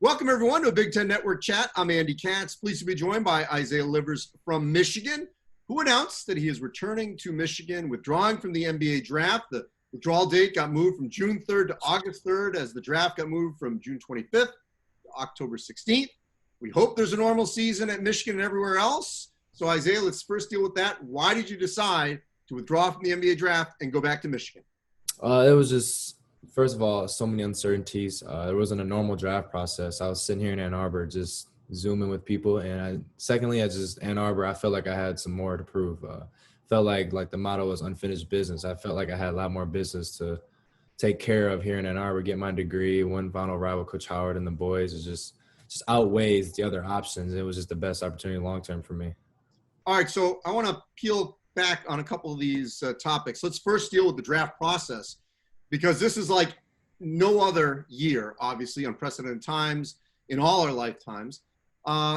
Welcome, everyone, to a Big Ten Network chat. I'm Andy Katz. Pleased to be joined by Isaiah Livers from Michigan, who announced that he is returning to Michigan, withdrawing from the NBA draft. The withdrawal date got moved from June 3rd to August 3rd, as the draft got moved from June 25th to October 16th. We hope there's a normal season at Michigan and everywhere else. So, Isaiah, let's first deal with that. Why did you decide to withdraw from the NBA draft and go back to Michigan? It was just, first of all, so many uncertainties. There wasn't a normal draft process. I was sitting here in Ann Arbor just Zooming with people. And secondly, Ann Arbor, I felt like I had some more to prove. Felt like the motto was unfinished business. I felt like I had a lot more business to take care of here in Ann Arbor, get my degree, one final ride with Coach Howard and the boys. It just outweighs the other options. It was just the best opportunity long-term for me. All right, so I want to peel back on a couple of these topics. Let's first deal with the draft process, because this is like no other year, obviously, unprecedented times in all our lifetimes.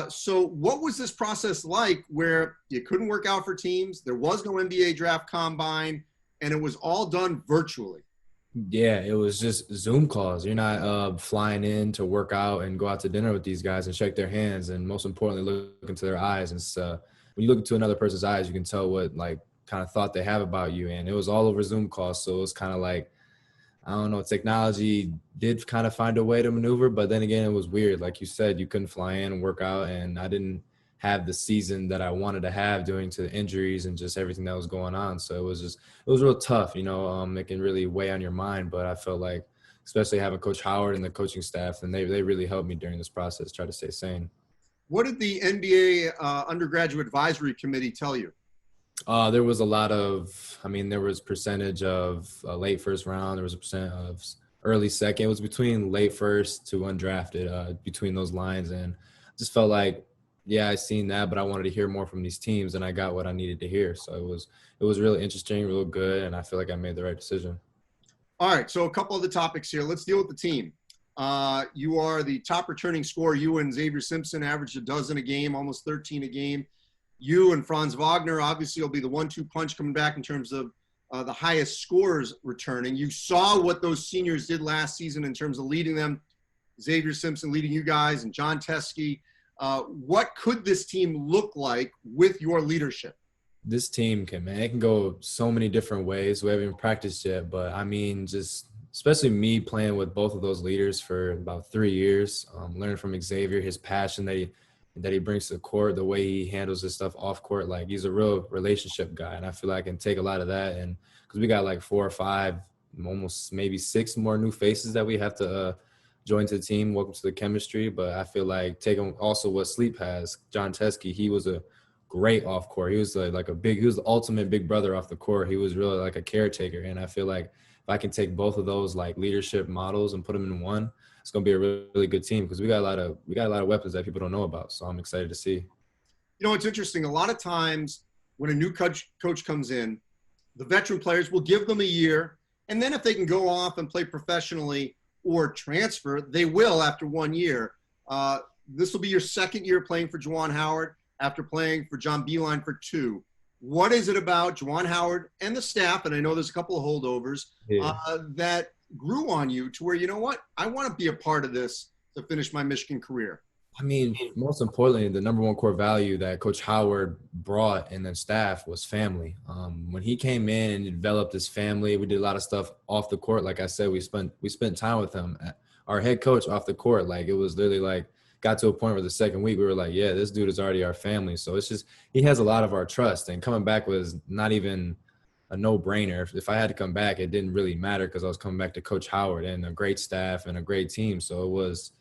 So what was this process like where you couldn't work out for teams, there was no NBA draft combine, and it was all done virtually? Yeah, it was just Zoom calls. You're not flying in to work out and go out to dinner with these guys and shake their hands, and most importantly, look into their eyes. And when you look into another person's eyes, you can tell what kind of thought they have about you. And it was all over Zoom calls. So it was kind of like, I don't know, technology did kind of find a way to maneuver, but then again, it was weird. Like you said, you couldn't fly in and work out, and I didn't have the season that I wanted to have due to the injuries and just everything that was going on. So it was real tough, it can really weigh on your mind, but I felt like, especially having Coach Howard and the coaching staff, and they really helped me during this process, try to stay sane. What did the NBA undergraduate advisory committee tell you? There was a lot of, there was percentage of late first round. There was a percent of early second. It was between late first to undrafted, between those lines. And I just felt like, yeah, I seen that, but I wanted to hear more from these teams, and I got what I needed to hear. So it was really interesting, real good, and I feel like I made the right decision. All right, so a couple of the topics here. Let's deal with the team. You are the top returning scorer. You and Xavier Simpson averaged a dozen a game, almost 13 a game. You and Franz Wagner obviously will be the 1-2 punch coming back in terms of the highest scorers returning. You saw what those seniors did last season in terms of leading them. Xavier Simpson leading you guys, and John Teskey. What could this team look like with your leadership? This team it can go so many different ways. We haven't even practiced yet, but just especially me playing with both of those leaders for about 3 years, learning from Xavier, his passion that he brings to the court, the way he handles his stuff off court. Like, he's a real relationship guy, and I feel like I can take a lot of that. And because we got 4 or 5, almost maybe 6 more new faces that we have to join to the team. Welcome to the chemistry. But I feel like taking also what Sleep has, John Teskey, he was a great off court. He was he was the ultimate big brother off the court. He was really like a caretaker, and I feel like if I can take both of those leadership models and put them in one, it's going to be a really, really good team, because we got a lot of weapons that people don't know about. So I'm excited to see. It's interesting. A lot of times when a new coach comes in, the veteran players will give them a year, and then if they can go off and play professionally or transfer, they will after 1 year. This will be your second year playing for Juwan Howard after playing for John Beilein for 2. What is it about Juwan Howard and the staff, and I know there's a couple of holdovers, that grew on you to where, you know what, I want to be a part of this to finish my Michigan career? Most importantly, the number one core value that Coach Howard brought and then staff was family. When he came in and developed his family, we did a lot of stuff off the court. Like I said, we spent time with him. Our head coach off the court, it was literally got to a point where the second week we were like, yeah, this dude is already our family. So it's just, he has a lot of our trust, and coming back was not even a no-brainer. If I had to come back, it didn't really matter, because I was coming back to Coach Howard and a great staff and a great team. So it was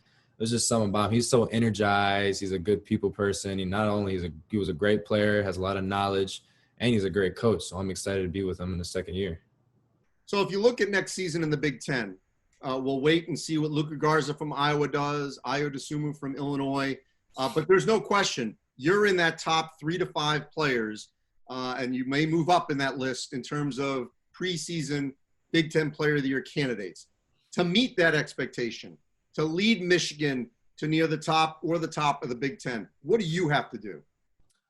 just something about him. He's so energized. He's a good people person. He was a great player, has a lot of knowledge, and he's a great coach. So I'm excited to be with him in the second year. So if you look at next season in the Big Ten, we'll wait and see what Luka Garza from Iowa does, Ayo Dosunmu from Illinois. But there's no question you're in that top 3 to 5 players, and you may move up in that list in terms of preseason Big Ten Player of the Year candidates. To meet that expectation, to lead Michigan to near the top or the top of the Big Ten, what do you have to do?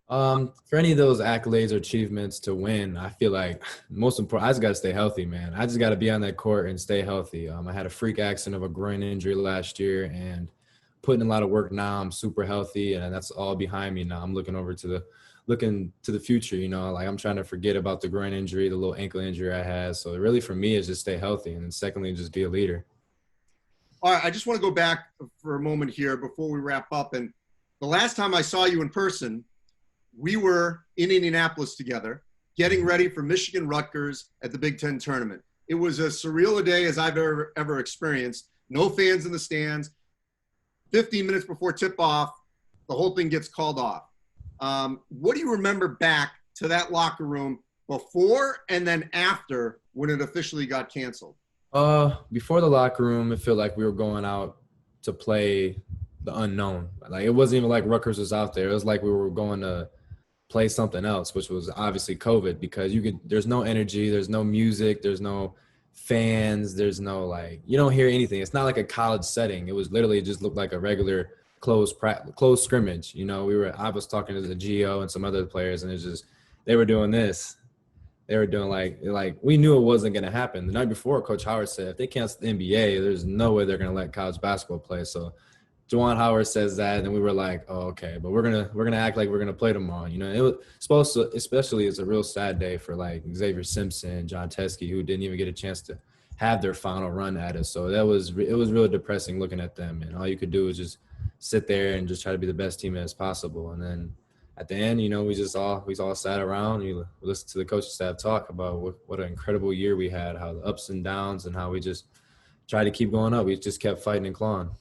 For any of those accolades or achievements to win, I feel like most important, I just got to stay healthy, man. I just got to be on that court and stay healthy. I had a freak accident of a groin injury last year, and putting in a lot of work now. I'm super healthy, and that's all behind me now. I'm looking to the future, like I'm trying to forget about the groin injury, the little ankle injury I had. So really for me is just stay healthy. And then secondly, just be a leader. All right, I just want to go back for a moment here before we wrap up. And the last time I saw you in person, we were in Indianapolis together, getting ready for Michigan Rutgers at the Big Ten tournament. It was as surreal a day as I've ever experienced. No fans in the stands. 15 minutes before tip-off, the whole thing gets called off. What do you remember back to that locker room before and then after when it officially got canceled? Before the locker room, it felt like we were going out to play the unknown. Like it wasn't even like Rutgers was out there. It was like we were going to play something else, which was obviously COVID, because there's no energy, there's no music, there's no fans, there's no you don't hear anything. It's not like a college setting. It was literally just looked like a regular closed scrimmage. I was talking to the GO and some other players, and it's just they were doing this. They were doing like we knew it wasn't going to happen. The night before, Coach Howard said if they cancel the NBA, there's no way they're going to let college basketball play. So Juwan Howard says that, and then we were like, oh, okay, but we're gonna act like we're gonna play tomorrow. It was supposed to, especially it's a real sad day for Xavier Simpson, John Teskey, who didn't even get a chance to have their final run at us. So it was really depressing looking at them, and all you could do was just sit there and just try to be the best team as possible. And then at the end, we all sat around, we listened to the coaching staff talk about what an incredible year we had, how the ups and downs, and how we just tried to keep going up. We just kept fighting and clawing.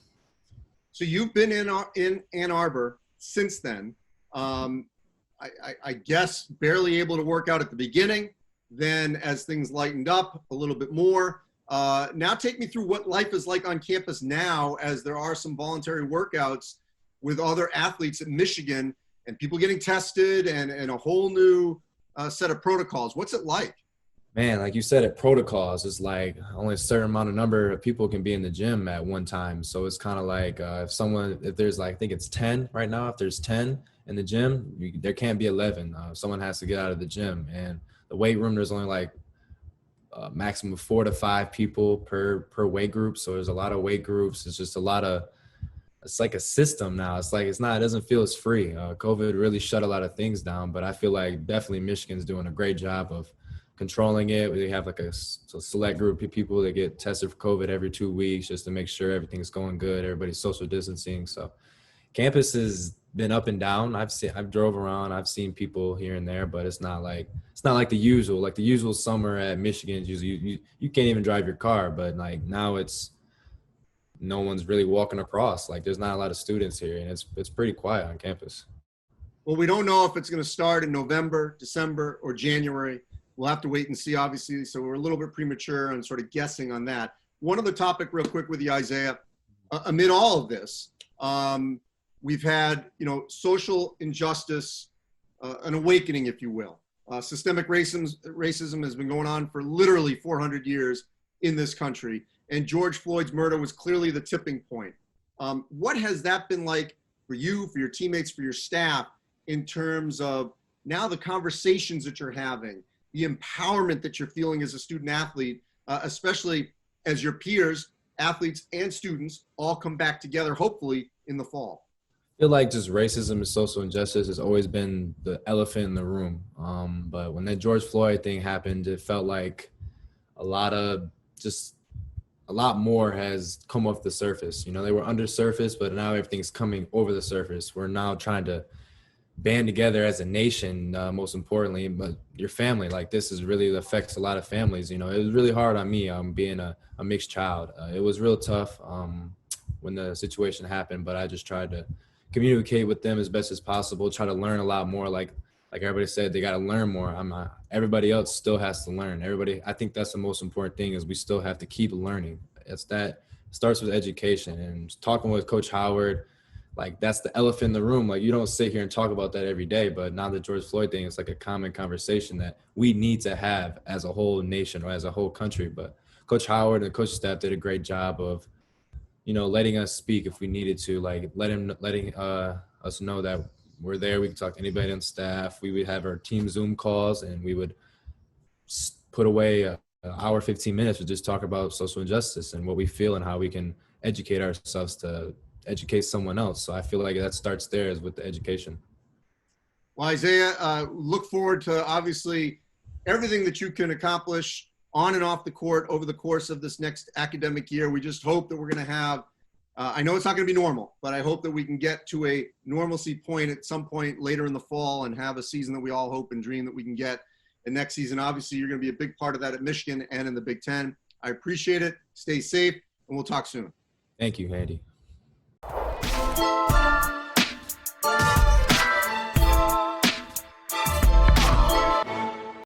So you've been in Ann Arbor since then. I guess barely able to work out at the beginning. Then as things lightened up a little bit more. Now take me through what life is like on campus now, as there are some voluntary workouts with other athletes at Michigan and people getting tested and a whole new set of protocols. What's it like? Man, like you said, protocols is like only a certain number of people can be in the gym at one time. So it's kind of like if there's I think it's 10 right now, if there's 10 in the gym, there can't be 11. Someone has to get out of the gym. And the weight room, there's only maximum of 4 to 5 people per weight group. So there's a lot of weight groups. It's just it's like a system now. It doesn't feel as free. COVID really shut a lot of things down, but I feel like definitely Michigan's doing a great job of controlling it. We have a select group of people that get tested for COVID every 2 weeks just to make sure everything's going good. Everybody's social distancing. So campus has been up and down. I've drove around. I've seen people here and there, but it's not like the usual. Like the usual summer at Michigan, usually you can't even drive your car. But now it's no one's really walking across. There's not a lot of students here, and it's pretty quiet on campus. Well, we don't know if it's going to start in November, December, or January. We'll have to wait and see, obviously. So we're a little bit premature and sort of guessing on that. One other topic real quick with you, Isaiah. Amid all of this, we've had, social injustice, an awakening, if you will. Systemic racism has been going on for literally 400 years in this country. And George Floyd's murder was clearly the tipping point. What has that been like for you, for your teammates, for your staff, in terms of now the conversations that you're having, the empowerment that you're feeling as a student athlete, especially as your peers, athletes and students, all come back together, hopefully in the fall? I feel like just racism and social injustice has always been the elephant in the room. But when that George Floyd thing happened, it felt like a lot more has come off the surface. They were under surface, but now everything's coming over the surface. We're now trying to band together as a nation, most importantly, but your family. This really affects a lot of families. It was really hard on me being a mixed child. It was real tough when the situation happened, but I just tried to communicate with them as best as possible, try to learn a lot more. Like everybody said, they got to learn more. Everybody else still has to learn. I think that's the most important thing, is we still have to keep learning. It starts with education, and talking with Coach Howard, that's the elephant in the room. You don't sit here and talk about that every day, but now the George Floyd thing is a common conversation that we need to have as a whole nation or as a whole country. But Coach Howard and the coaching staff did a great job of, letting us speak if we needed to, letting us know that we're there. We can talk to anybody on staff. We would have our team Zoom calls, and we would put away an hour, 15 minutes to just talk about social injustice and what we feel and how we can educate ourselves to educate someone else. So I feel like that starts there is with the education. Well, Isaiah, look forward to obviously everything that you can accomplish on and off the court over the course of this next academic year. We just hope that we're going to have, I know it's not going to be normal, but I hope that we can get to a normalcy point at some point later in the fall and have a season that we all hope and dream that we can get. And next season, obviously, you're going to be a big part of that at Michigan and in the Big Ten. I appreciate it. Stay safe, and we'll talk soon. Thank you, Andy.